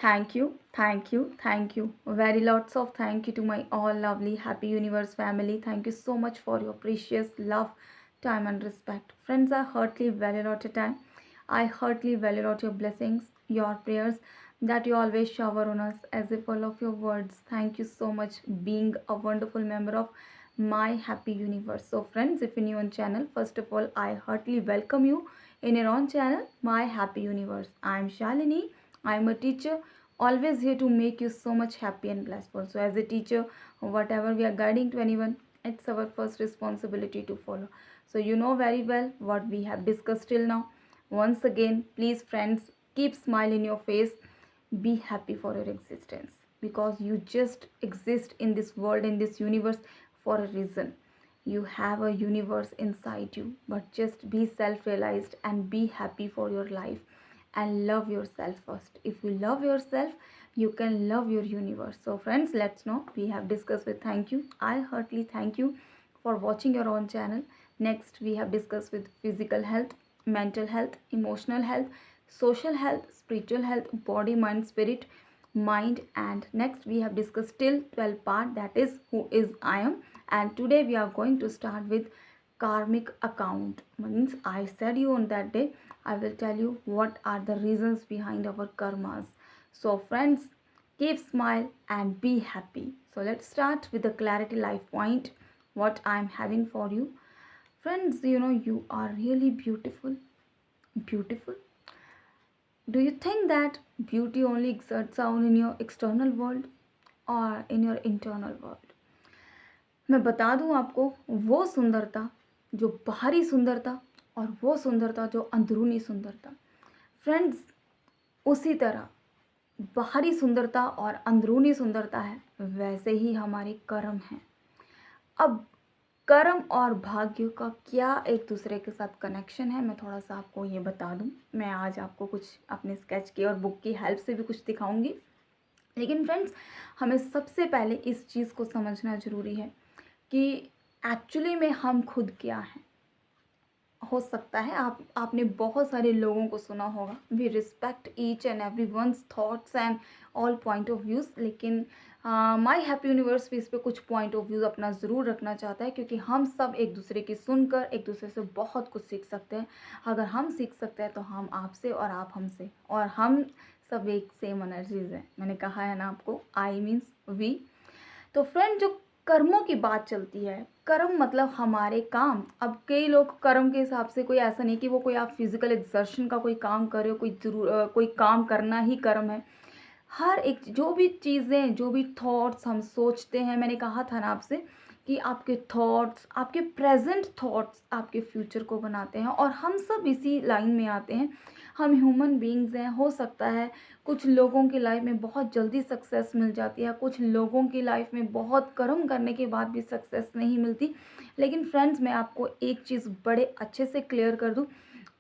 Thank you. Very lots of thank you to my all lovely Happy Universe family. Thank you so much for your precious love, time, and respect. Friends, I heartily value lot your time. I heartily value lot your blessings, your prayers that you always shower on us as if all of your words. Thank you so much being a wonderful member of my Happy Universe. So, friends, if you're new on channel, first of all, I heartily welcome you in your own channel, My Happy Universe. I am Shalini. I am a teacher, always here to make you so much happy and blissful. So as a teacher, whatever we are guiding to anyone, it's our first responsibility to follow. So you know very well what we have discussed till now. Once again, please friends, keep smile in your face. Be happy for your existence, because you just exist in this world, in this universe, for a reason. You have a universe inside you, but just be self realized and be happy for your life, and love yourself first. If you love yourself, you can love your universe. So friends, let's know, we have discussed with thank you. I heartily thank you for watching your own channel. Next, we have discussed with physical health, mental health, emotional health, social health, spiritual health, body, mind, spirit, mind. And next we have discussed till 12 part, that is who is I am. And today we are going to start with karmic account. Means I said you on that day I will tell you what are the reasons behind our karmas. So friends, keep smile and be happy. So let's start with the clarity life point, what I am having for you. Friends, you know, you are really beautiful. Beautiful. Do you think that beauty only exerts out in your external world or in your internal world? मैं बता दूं आपको, वो सुंदरता जो बाहरी सुंदरता और वो सुंदरता जो अंदरूनी सुंदरता, फ्रेंड्स, उसी तरह बाहरी सुंदरता और अंदरूनी सुंदरता है, वैसे ही हमारे कर्म हैं। अब कर्म और भाग्य का क्या एक दूसरे के साथ कनेक्शन है, मैं थोड़ा सा आपको ये बता दूं। मैं आज आपको कुछ अपने स्केच की और बुक की हेल्प से भी कुछ दिखाऊंगी, लेकिन फ्रेंड्स, हमें सबसे पहले इस चीज़ को समझना ज़रूरी है कि एक्चुअली में हम खुद क्या हैं। हो सकता है आपने बहुत सारे लोगों को सुना होगा, we respect each and every one's thoughts and all point of views, लेकिन माय हैप्पी यूनिवर्स भी इस पर कुछ पॉइंट ऑफ व्यूज़ अपना ज़रूर रखना चाहता है, क्योंकि हम सब एक दूसरे की सुनकर एक दूसरे से बहुत कुछ सीख सकते हैं। अगर हम सीख सकते हैं तो हम आपसे और आप हमसे, और हम सब एक सेम एनर्जीज हैं। मैंने कहा है ना आपको, आई मीन्स वी। तो फ्रेंड, जो कर्मों की बात चलती है, कर्म मतलब हमारे काम। अब कई लोग कर्म के हिसाब से, कोई ऐसा नहीं कि वो कोई आप फिजिकल एक्सर्शन का कोई काम कर रहे हो, कोई काम करना ही कर्म है। हर एक जो भी चीज़ें, जो भी थॉट्स हम सोचते हैं, मैंने कहा था ना आपसे कि आपके थॉट्स, आपके प्रेजेंट थॉट्स आपके फ्यूचर को बनाते हैं, और हम सब इसी लाइन में आते हैं। हम ह्यूमन बीइंग्स हैं। हो सकता है कुछ लोगों की लाइफ में बहुत जल्दी सक्सेस मिल जाती है, कुछ लोगों की लाइफ में बहुत कर्म करने के बाद भी सक्सेस नहीं मिलती। लेकिन फ्रेंड्स, मैं आपको एक चीज़ बड़े अच्छे से क्लियर कर दूँ,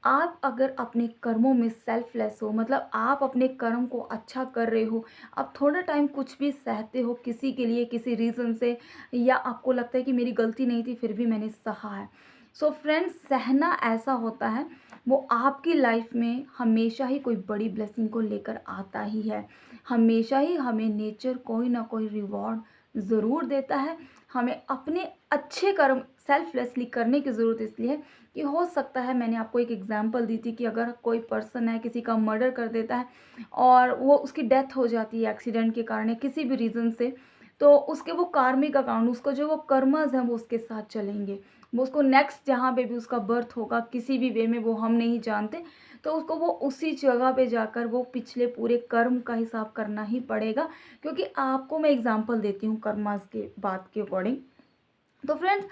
आप अगर अपने कर्मों में सेल्फलेस हो, मतलब आप अपने कर्म को अच्छा कर रहे हो, आप थोड़ा टाइम कुछ भी सहते हो किसी के लिए, किसी रीज़न से, या आपको लगता है कि मेरी गलती नहीं थी फिर भी मैंने सहा है। सो फ्रेंड्स, सहना ऐसा होता है, वो आपकी लाइफ में हमेशा ही कोई बड़ी ब्लेसिंग को लेकर आता ही है। हमेशा ही हमें नेचर कोई ना कोई रिवॉर्ड ज़रूर देता है। हमें अपने अच्छे कर्म सेल्फलेसली करने की ज़रूरत इसलिए है कि हो सकता है, मैंने आपको एक एग्जांपल दी थी कि अगर कोई पर्सन है, किसी का मर्डर कर देता है और वो उसकी डेथ हो जाती है एक्सीडेंट के कारण या किसी भी रीज़न से, तो उसके वो कार्मिक अकाउंट, उसको जो वो कर्मज हैं वो उसके साथ चलेंगे। वो उसको नेक्स्ट जहाँ पे भी उसका बर्थ होगा, किसी भी वे में, वो हम नहीं जानते, तो उसको वो उसी जगह पे जाकर वो पिछले पूरे कर्म का हिसाब करना ही पड़ेगा। क्योंकि आपको मैं एग्जांपल देती हूँ कर्मास के बात के अकॉर्डिंग। तो फ्रेंड्स,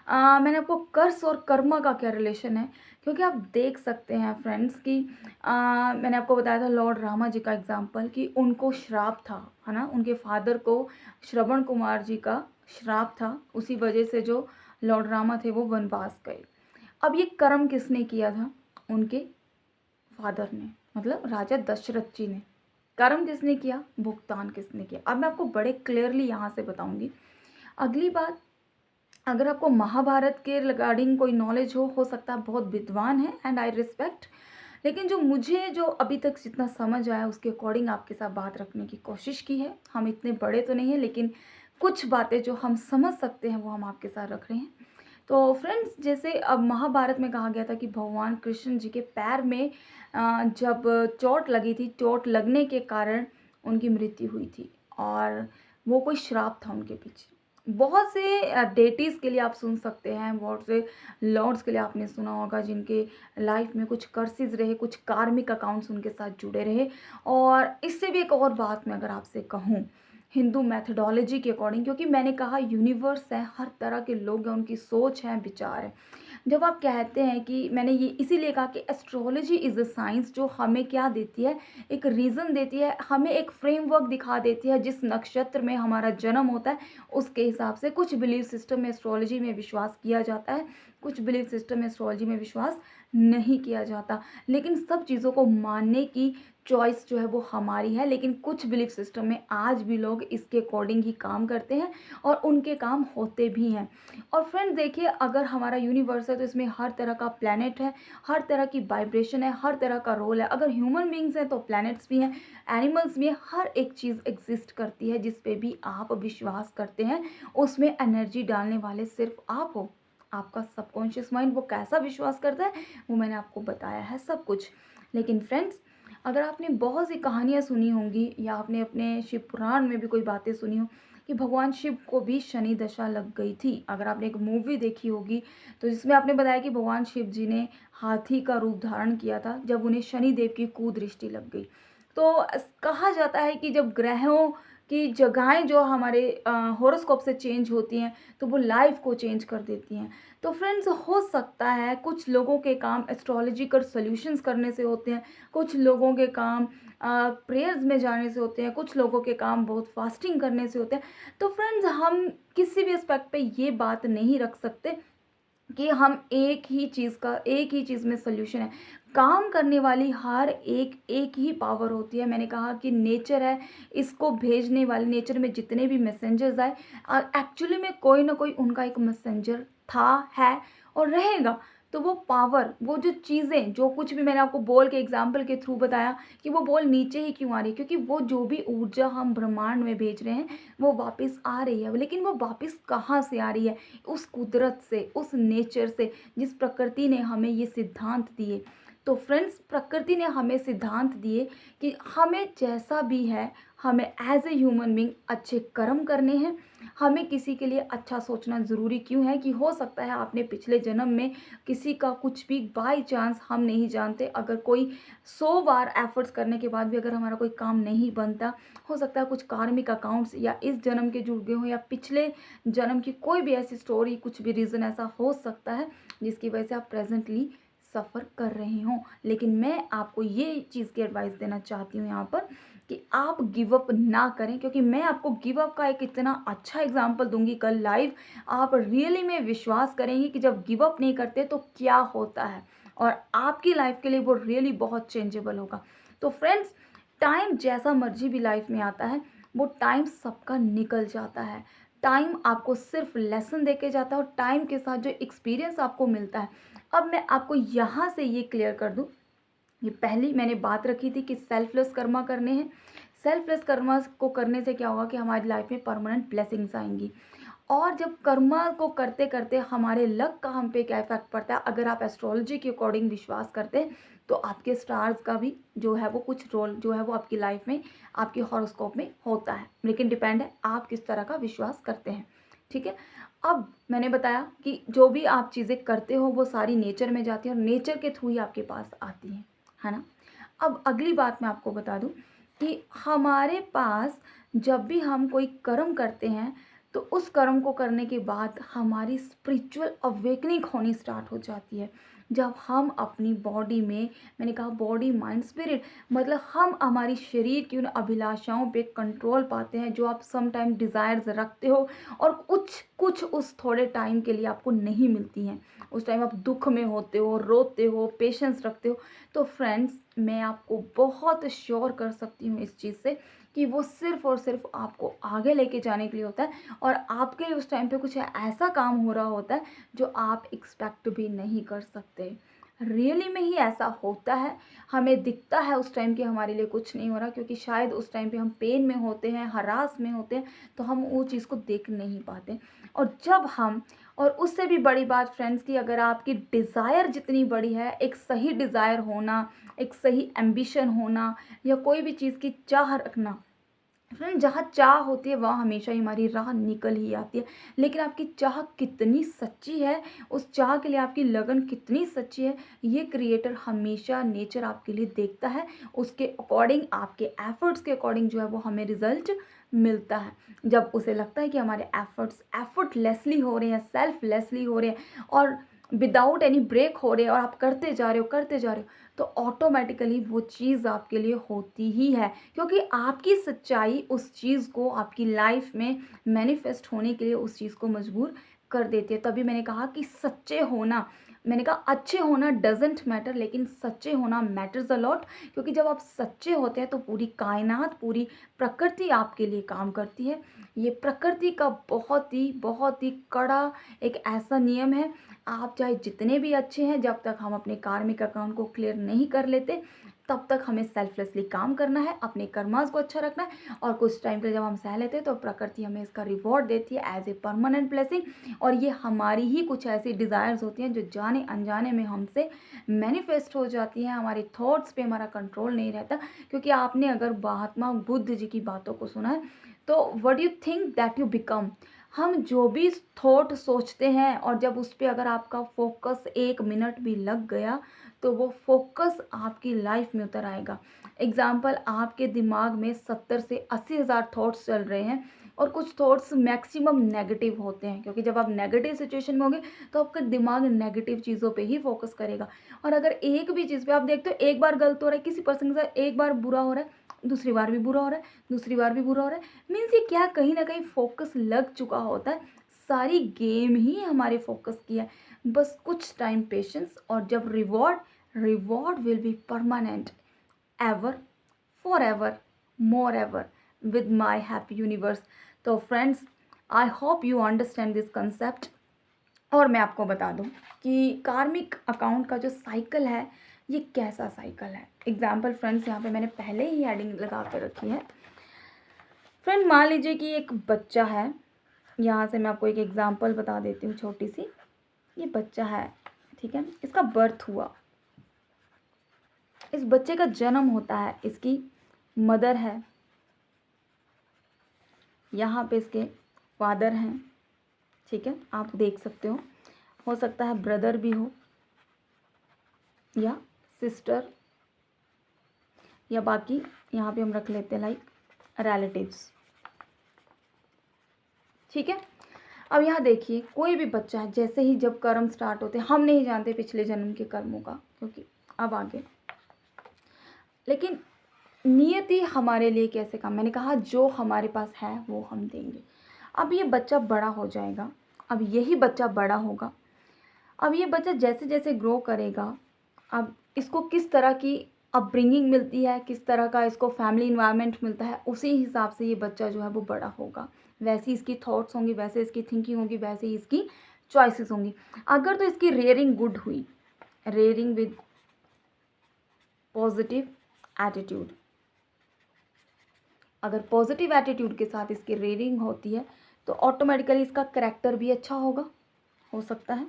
मैंने आपको कर्स और कर्मा का क्या रिलेशन है, क्योंकि आप देख सकते हैं फ्रेंड्स कि मैंने आपको बताया था लॉर्ड रामा जी का एग्जांपल, कि उनको श्राप था, है ना, उनके फादर को श्रवण कुमार जी का श्राप था, उसी वजह से जो लॉर्ड रामा थे वो वनवास गए। अब ये कर्म किसने किया था? उनके फादर ने, मतलब राजा दशरथ जी ने। कर्म किसने किया, भुगतान किसने किया? अब मैं आपको बड़े क्लियरली यहाँ से बताऊंगी। अगली बात, अगर आपको महाभारत के रिगार्डिंग कोई नॉलेज हो सकता है बहुत विद्वान है, एंड आई रिस्पेक्ट, लेकिन जो मुझे जो अभी तक जितना समझ आया उसके अकॉर्डिंग आपके साथ बात रखने की कोशिश की है। हम इतने बड़े तो नहीं हैं, लेकिन कुछ बातें जो हम समझ सकते हैं वो हम आपके साथ रख रहे हैं। तो फ्रेंड्स, जैसे अब महाभारत में कहा गया था कि भगवान कृष्ण जी के पैर में जब चोट लगी थी, चोट लगने के कारण उनकी मृत्यु हुई थी, और वो कोई श्राप था उनके पीछे। बहुत से डेटीज़ के लिए आप सुन सकते हैं, बहुत से लॉर्ड्स के लिए आपने सुना होगा जिनके लाइफ में कुछ कर्सेस रहे, कुछ कार्मिक अकाउंट्स उनके साथ जुड़े रहे। और इससे भी एक और बात मैं अगर आपसे कहूँ, हिंदू मैथडोलॉजी के अकॉर्डिंग, क्योंकि मैंने कहा यूनिवर्स है, हर तरह के लोग हैं, उनकी सोच है, विचार है। जब आप कहते हैं कि मैंने ये इसीलिए कहा कि एस्ट्रोलॉजी इज़ अ साइंस जो हमें क्या देती है, एक रीज़न देती है, हमें एक फ्रेमवर्क दिखा देती है। जिस नक्षत्र में हमारा जन्म होता है उसके हिसाब से कुछ बिलीफ सिस्टम में एस्ट्रोलॉजी में विश्वास किया जाता है, कुछ बिलीफ सिस्टम में एस्ट्रोलॉजी में विश्वास नहीं किया जाता। लेकिन सब चीज़ों को मानने की चॉइस जो है वो हमारी है। लेकिन कुछ बिलीफ सिस्टम में आज भी लोग इसके अकॉर्डिंग ही काम करते हैं और उनके काम होते भी हैं। और फ्रेंड देखिए, अगर हमारा यूनिवर्स है तो इसमें हर तरह का प्लैनेट है, हर तरह की वाइब्रेशन है, हर तरह का रोल है। अगर ह्यूमन बींग्स हैं तो प्लैनेट्स भी हैं, एनिमल्स भी हैं, हर एक चीज़ एग्जिस्ट करती है जिस पे भी आप विश्वास करते हैं। उसमें एनर्जी डालने वाले सिर्फ आप हो। आपका सबकॉन्शियस माइंड वो कैसा विश्वास करता है वो मैंने आपको बताया है सब कुछ। लेकिन फ्रेंड्स, अगर आपने बहुत सी कहानियाँ सुनी होंगी या आपने अपने शिव पुराण में भी कोई बातें सुनी हो कि भगवान शिव को भी शनि दशा लग गई थी। अगर आपने एक मूवी देखी होगी तो जिसमें आपने बताया कि भगवान शिव जी ने हाथी का रूप धारण किया था जब उन्हें शनि देव की कुदृष्टि लग गई। तो कहा जाता है कि जब ग्रहों की जगहें जो हमारे हॉरोस्कोप से चेंज होती हैं तो वो लाइफ को चेंज कर देती हैं। तो फ्रेंड्स, हो सकता है कुछ लोगों के काम एस्ट्रोलॉजिकल सॉल्यूशंस करने से होते हैं, कुछ लोगों के काम प्रेयर्स में जाने से होते हैं, कुछ लोगों के काम बहुत फास्टिंग करने से होते हैं। तो फ्रेंड्स, हम किसी भी एस्पेक्ट पे ये बात नहीं रख सकते कि हम एक ही चीज़ में सॉल्यूशन है। काम करने वाली हर एक ही पावर होती है। मैंने कहा कि नेचर है, इसको भेजने वाले नेचर में जितने भी मैसेंजर्स आए एक्चुअली में कोई ना कोई उनका एक मैसेंजर था, है और रहेगा। तो वो पावर, वो जो चीज़ें, जो कुछ भी मैंने आपको बॉल के एग्जाम्पल के थ्रू बताया कि वो बॉल नीचे ही क्यों आ रही है, क्योंकि वो जो भी ऊर्जा हम ब्रह्मांड में भेज रहे हैं वो वापस आ रही है। लेकिन वो वापस कहाँ से आ रही है? उस कुदरत से, उस नेचर से, जिस प्रकृति ने हमें ये सिद्धांत दिए। तो फ्रेंड्स, प्रकृति ने हमें सिद्धांत दिए कि हमें जैसा भी है, हमें एज ए ह्यूमन बीइंग अच्छे कर्म करने हैं। हमें किसी के लिए अच्छा सोचना ज़रूरी क्यों है कि हो सकता है आपने पिछले जन्म में किसी का कुछ भी बाय चांस, हम नहीं जानते, अगर कोई 100 बार एफर्ट्स करने के बाद भी अगर हमारा कोई काम नहीं बनता, हो सकता है कुछ कार्मिक अकाउंट्स या इस जन्म के जुड़ गए हों या पिछले जन्म की कोई भी ऐसी स्टोरी, कुछ भी रीज़न ऐसा हो सकता है जिसकी वजह से आप प्रेजेंटली सफ़र कर रहे हों। लेकिन मैं आपको ये चीज़ की एडवाइस देना चाहती हूँ यहाँ पर कि आप गिव अप ना करें, क्योंकि मैं आपको गिव अप का एक इतना अच्छा एग्जांपल दूंगी कल लाइव। आप रियली में विश्वास करेंगे कि जब गिव अप नहीं करते तो क्या होता है, और आपकी लाइफ के लिए वो रियली बहुत चेंजेबल होगा। तो फ्रेंड्स, टाइम जैसा मर्जी भी लाइफ में आता है, वो टाइम सबका निकल जाता है। टाइम आपको सिर्फ लेसन देके जाता है और टाइम के साथ जो एक्सपीरियंस आपको मिलता है। अब मैं आपको यहाँ से ये क्लियर कर दूँ, ये पहली मैंने बात रखी थी कि सेल्फलेस कर्मा करने हैं। सेल्फलेस कर्मा को करने से क्या होगा कि हमारी लाइफ में परमानेंट ब्लेसिंग्स आएंगी। और जब कर्मा को करते करते हमारे लक का हम पे क्या इफेक्ट पड़ता है, अगर आप एस्ट्रोलॉजी के अकॉर्डिंग विश्वास करते हैं तो आपके स्टार्स का भी जो है वो कुछ रोल जो है वो आपकी लाइफ में, आपके हॉरोस्कोप में होता है। लेकिन डिपेंड है आप किस तरह का विश्वास करते हैं। ठीक है। अब मैंने बताया कि जो भी आप चीज़ें करते हो वो सारी नेचर में जाती है और नेचर के थ्रू ही आपके पास आती हैं, है ना। अब अगली बात मैं आपको बता दूं कि हमारे पास जब भी हम कोई कर्म करते हैं तो उस कर्म को करने के बाद हमारी स्पिरिचुअल अवेकनिंग होनी स्टार्ट हो जाती है। जब हम अपनी बॉडी में, मैंने कहा बॉडी माइंड स्पिरिट, मतलब हम हमारी शरीर की उन अभिलाषाओं पे कंट्रोल पाते हैं जो आप सम टाइम डिज़ायर्स रखते हो और कुछ कुछ उस थोड़े टाइम के लिए आपको नहीं मिलती हैं। उस टाइम आप दुख में होते हो, रोते हो, पेशेंस रखते हो। तो फ्रेंड्स, मैं आपको बहुत श्योर कर सकती हूँ इस चीज़ से कि वो सिर्फ़ और सिर्फ आपको आगे लेके जाने के लिए होता है और आपके लिए उस टाइम पे कुछ ऐसा काम हो रहा होता है जो आप एक्सपेक्ट भी नहीं कर सकते। रियली में ही ऐसा होता है? हमें दिखता है उस टाइम कि हमारे लिए कुछ नहीं हो रहा, क्योंकि शायद उस टाइम पे हम पेन में होते हैं, हरास में होते हैं, तो हम वो चीज़ को देख नहीं पाते। और जब हम, और उससे भी बड़ी बात फ्रेंड्स कि अगर आपकी डिज़ायर जितनी बड़ी है, एक सही डिज़ायर होना, एक सही एम्बिशन होना, या कोई भी चीज़ की चाह रखना, फ्रेंड जहाँ चाह होती है वहाँ हमेशा ही हमारी राह निकल ही आती है। लेकिन आपकी चाह कितनी सच्ची है, उस चाह के लिए आपकी लगन कितनी सच्ची है, ये क्रिएटर हमेशा नेचर आपके लिए देखता है। उसके अकॉर्डिंग, आपके एफर्ट्स के अकॉर्डिंग जो है वो हमें रिजल्ट मिलता है। जब उसे लगता है कि हमारे एफर्ट्स एफर्टलेसली हो रहे हैं, सेल्फलेसली हो रहे हैं, और विदाउट एनी ब्रेक हो रहे हैं, और आप करते जा रहे हो, करते जा रहे हो, तो ऑटोमेटिकली वो चीज़ आपके लिए होती ही है, क्योंकि आपकी सच्चाई उस चीज़ को आपकी लाइफ में मैनिफेस्ट होने के लिए उस चीज़ को मजबूर कर देती है। तभी मैंने कहा कि सच्चे होना, मैंने कहा अच्छे होना डजेंट मैटर, लेकिन सच्चे होना मैटर्स अ लॉट। क्योंकि जब आप सच्चे होते हैं तो पूरी कायनात, पूरी प्रकृति आपके लिए काम करती है। ये प्रकृति का बहुत ही कड़ा एक ऐसा नियम है। आप चाहे जितने भी अच्छे हैं, जब तक हम अपने कार्मिक अकाउंट को क्लियर नहीं कर लेते, तब तक हमें सेल्फलेसली काम करना है, अपने कर्मास को अच्छा रखना है। और कुछ टाइम पे जब हम सह लेते हैं तो प्रकृति हमें इसका रिवॉर्ड देती है एज ए परमानेंट ब्लेसिंग। और ये हमारी ही कुछ ऐसी डिज़ायर्स होती हैं जो जाने अनजाने में हमसे मैनिफेस्ट हो जाती हैं। हमारे थॉट्स पे हमारा कंट्रोल नहीं रहता। क्योंकि आपने अगर महात्मा बुद्ध जी की बातों को सुना है, तो what you think that you become. हम जो भी थॉट सोचते हैं, और जब उस पर अगर आपका फोकस 1 मिनट भी लग गया, तो वो फोकस आपकी लाइफ में उतर आएगा। एग्जाम्पल, आपके दिमाग में 70 से 80 हज़ार थॉट्स चल रहे हैं, और कुछ थॉट्स मैक्सिमम नेगेटिव होते हैं, क्योंकि जब आप नेगेटिव सिचुएशन में होंगे तो आपका दिमाग नेगेटिव चीज़ों पे ही फोकस करेगा। और अगर एक भी चीज़ पे आप देखते हो, एक बार गलत हो रहा है किसी पर्सन के साथ, एक बार बुरा हो रहा है, दूसरी बार भी बुरा हो रहा है, दूसरी बार भी बुरा हो रहा है, मीन्स ये क्या, कहीं ना कहीं फोकस लग चुका होता है। सारी गेम ही हमारे फोकस की है। बस कुछ टाइम पेशेंस, और जब reward will be permanent, ever, for ever, more ever, with my happy universe. तो friends, I hope you understand this concept. और मैं आपको बता दूं कि कार्मिक अकाउंट का जो साइकिल है, ये कैसा साइकिल है। एग्जाम्पल फ्रेंड्स, यहाँ पे मैंने पहले ही हेडिंग लगा के रखी है। फ्रेंड मान लीजिए कि एक बच्चा है, यहाँ से मैं आपको एक एग्जाम्पल बता देती हूँ छोटी सी। ये बच्चा है, ठीक है, इसका बर्थ हुआ, इस बच्चे का जन्म होता है, इसकी मदर है, यहाँ पे इसके फादर हैं, ठीक है, आप देख सकते हो सकता है ब्रदर भी हो, या सिस्टर, या बाकी यहाँ पे हम रख लेते हैं लाइक रिलेटिव्स, ठीक है। अब यहाँ देखिए, कोई भी बच्चा है, जैसे ही जब कर्म स्टार्ट होते हैं, हम नहीं जानते पिछले जन्म के कर्मों का, क्योंकि अब आगे, लेकिन नियति हमारे लिए कैसे काम, मैंने कहा जो हमारे पास है वो हम देंगे। अब ये बच्चा बड़ा हो जाएगा, अब यही बच्चा बड़ा होगा, अब ये बच्चा जैसे जैसे ग्रो करेगा, अब इसको किस तरह की अपब्रिंगिंग मिलती है, किस तरह का इसको फैमिली इन्वायरमेंट मिलता है, उसी हिसाब से ये बच्चा जो है वो बड़ा होगा। वैसी इसकी थॉट्स होंगी, वैसे इसकी थिंकिंग होगी, वैसे ही इसकी चॉइसेस होंगी। अगर तो इसकी रेयरिंग गुड हुई, रेयरिंग विद पॉजिटिव एटीट्यूड, अगर पॉजिटिव एटीट्यूड के साथ इसकी रेयरिंग होती है, तो ऑटोमेटिकली इसका करेक्टर भी अच्छा होगा, हो सकता है।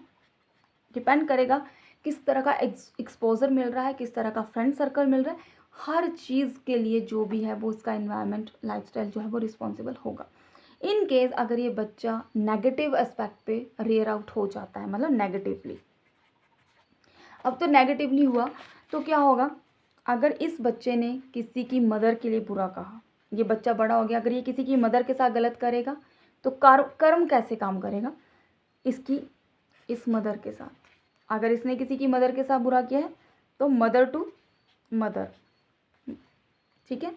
डिपेंड करेगा किस तरह का एक्सपोजर मिल रहा है, किस तरह का फ्रेंड सर्कल मिल रहा है, हर चीज़ के लिए जो भी है वो इसका इन्वायरमेंट, लाइफस्टाइल जो है वो रिस्पॉन्सिबल होगा। इन केस अगर ये बच्चा नेगेटिव एस्पेक्ट पे रेयर आउट हो जाता है, मतलब नेगेटिवली, अब तो नेगेटिवली हुआ तो क्या होगा, अगर इस बच्चे ने किसी की मदर के लिए बुरा कहा, ये बच्चा बड़ा हो गया, अगर ये किसी की मदर के साथ गलत करेगा, तो कर्म कैसे काम करेगा, इसकी इस मदर के साथ। अगर इसने किसी की मदर के साथ बुरा किया है तो मदर टू मदर, ठीक है।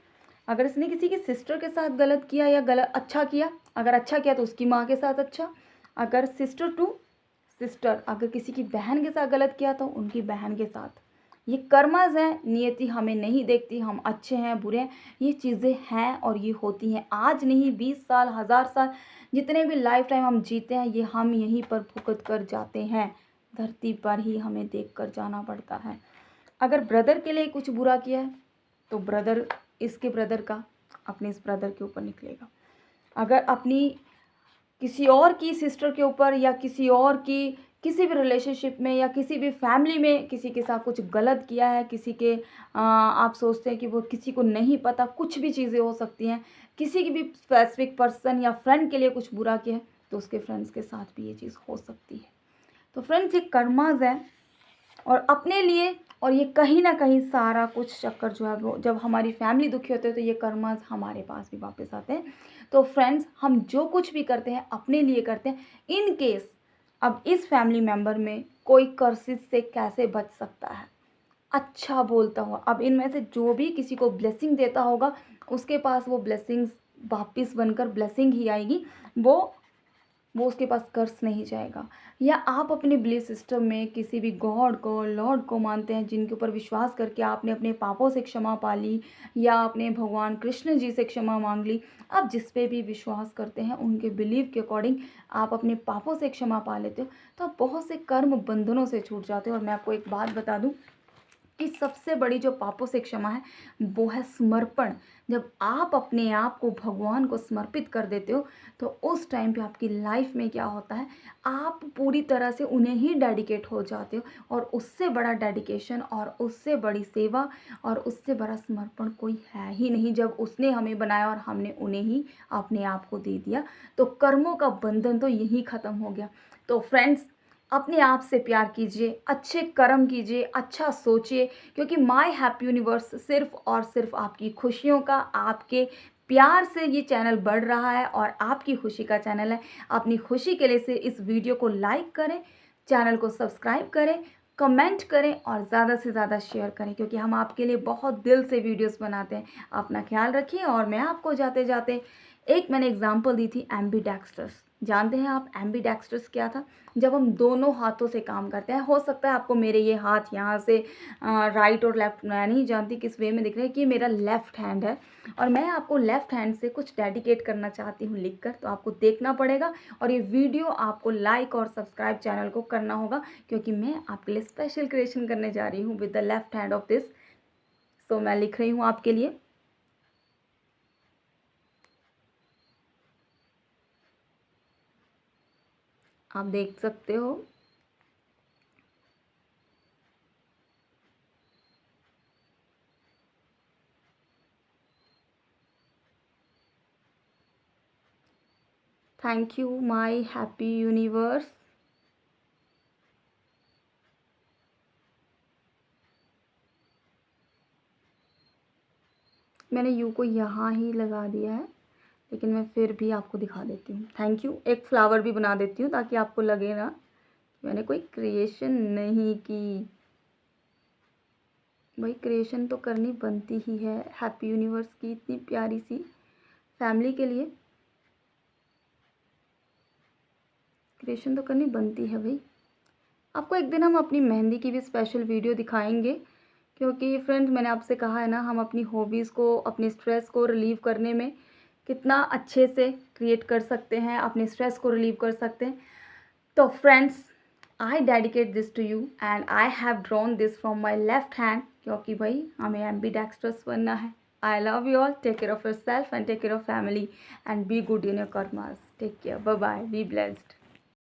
अगर इसने किसी की सिस्टर के साथ गलत किया या गलत अच्छा किया, अगर अच्छा किया तो उसकी माँ के साथ अच्छा, अगर सिस्टर टू सिस्टर, अगर किसी की बहन के साथ गलत किया तो उनकी बहन के साथ। ये कर्मज हैं, नियति हमें नहीं देखती, हम अच्छे हैं बुरे हैं, ये चीज़ें हैं और ये होती हैं। आज नहीं 20 साल, 1000 साल, जितने भी लाइफ टाइम हम जीते हैं, ये हम यहीं पर भुगत कर जाते हैं। धरती पर ही हमें देख कर जाना पड़ता है। अगर ब्रदर के लिए कुछ बुरा किया है तो ब्रदर इसके ब्रदर का अपने इस ब्रदर के ऊपर निकलेगा। अगर अपनी किसी और की सिस्टर के ऊपर या किसी और की किसी भी रिलेशनशिप में या किसी भी फैमिली में किसी के साथ कुछ गलत किया है, किसी के आप सोचते हैं कि वो किसी को नहीं पता, कुछ भी चीज़ें हो सकती हैं, किसी की भी स्पेसिफिक पर्सन या फ्रेंड के लिए कुछ बुरा किया है तो उसके फ्रेंड्स के साथ भी ये चीज़ हो सकती है। तो फ्रेंड्स, ये कर्माज है और अपने लिए, और ये कहीं ना कहीं सारा कुछ चक्कर जो है वो जब हमारी फैमिली दुखी होती है तो ये कर्माज हमारे पास भी वापस आते हैं। तो फ्रेंड्स, हम जो कुछ भी करते हैं अपने लिए करते हैं। इन केस अब इस फैमिली मेम्बर में कोई कर्सिस से कैसे बच सकता है? अच्छा बोलता हुआ, अब इनमें से जो भी किसी को ब्लेसिंग देता होगा उसके पास वो ब्लेसिंग्स वापस बनकर ब्लेसिंग ही आएगी, वो उसके पास कर्ज नहीं जाएगा। या आप अपने बिलीफ सिस्टम में किसी भी गॉड को, लॉर्ड को मानते हैं, जिनके ऊपर विश्वास करके आपने अपने पापों से क्षमा पा ली या आपने भगवान कृष्ण जी से क्षमा मांग ली, आप जिस पे भी विश्वास करते हैं उनके बिलीव के अकॉर्डिंग आप अपने पापों से क्षमा पा लेते हो, तो आप बहुत से कर्म बंधनों से छूट जाते हो। और मैं आपको एक बात बता दूं कि सबसे बड़ी जो पापों से क्षमा है वो है समर्पण। जब आप अपने आप को भगवान को समर्पित कर देते हो तो उस टाइम पे आपकी लाइफ में क्या होता है, आप पूरी तरह से उन्हें ही डेडिकेट हो जाते हो। और उससे बड़ा डेडिकेशन और उससे बड़ी सेवा और उससे बड़ा समर्पण कोई है ही नहीं। जब उसने हमें बनाया और हमने उन्हें ही अपने आप को दे दिया तो कर्मों का बंधन तो यही ख़त्म हो गया। तो फ्रेंड्स, अपने आप से प्यार कीजिए, अच्छे कर्म कीजिए, अच्छा सोचिए, क्योंकि माय हैप्पी यूनिवर्स सिर्फ और सिर्फ आपकी खुशियों का, आपके प्यार से ये चैनल बढ़ रहा है और आपकी खुशी का चैनल है। अपनी खुशी के लिए से इस वीडियो को लाइक करें, चैनल को सब्सक्राइब करें, कमेंट करें और ज़्यादा से ज़्यादा शेयर करें, क्योंकि हम आपके लिए बहुत दिल से वीडियोस बनाते हैं। अपना ख्याल रखिए। और मैं आपको जाते जाते एक मैंने एग्जांपल दी थी एम्बीडेक्स्ट्रस। जानते हैं आप एम्बीडेक्स्ट्रस क्या था? जब हम दोनों हाथों से काम करते हैं। हो सकता है आपको मेरे ये हाथ यहाँ से राइट और लेफ्ट, मैं नहीं जानती किस वे में दिख रहा है, कि मेरा लेफ़्ट हैंड है और मैं आपको लेफ़्ट हैंड से कुछ डेडिकेट करना चाहती हूँ लिखकर। तो आपको देखना पड़ेगा और ये वीडियो आपको लाइक और सब्सक्राइब चैनल को करना होगा, क्योंकि मैं आपके लिए स्पेशल क्रिएशन करने जा रही हूँ with the left hand of this. So मैं लिख रही हूँ आपके लिए। आप देख सकते हो। Thank you my happy universe. मैंने यू को यहाँ ही लगा दिया है, लेकिन मैं फिर भी आपको दिखा देती हूँ। Thank you. एक फ्लावर भी बना देती हूँ ताकि आपको लगे ना कि मैंने कोई क्रिएशन नहीं की। भाई, क्रिएशन तो करनी बनती ही है हैप्पी यूनिवर्स की इतनी प्यारी सी फैमिली के लिए। क्रिएशन तो करनी बनती है भाई। आपको एक दिन हम अपनी मेहंदी की भी स्पेशल वीडियो दिखाएंगे, क्योंकि फ्रेंड्स, मैंने आपसे कहा है ना, हम अपनी हॉबीज़ को, अपने स्ट्रेस को रिलीव करने में कितना अच्छे से क्रिएट कर सकते हैं, अपने स्ट्रेस को रिलीव कर सकते हैं। तो friends, I dedicate this to you and I have drawn this from my left hand, क्योंकि भाई हमें एम्बीडेक्स्ट्रस बनना है। I love you all. Take care of your self and take care of family and be good in your karmas. Take care. Bye bye. Be blessed.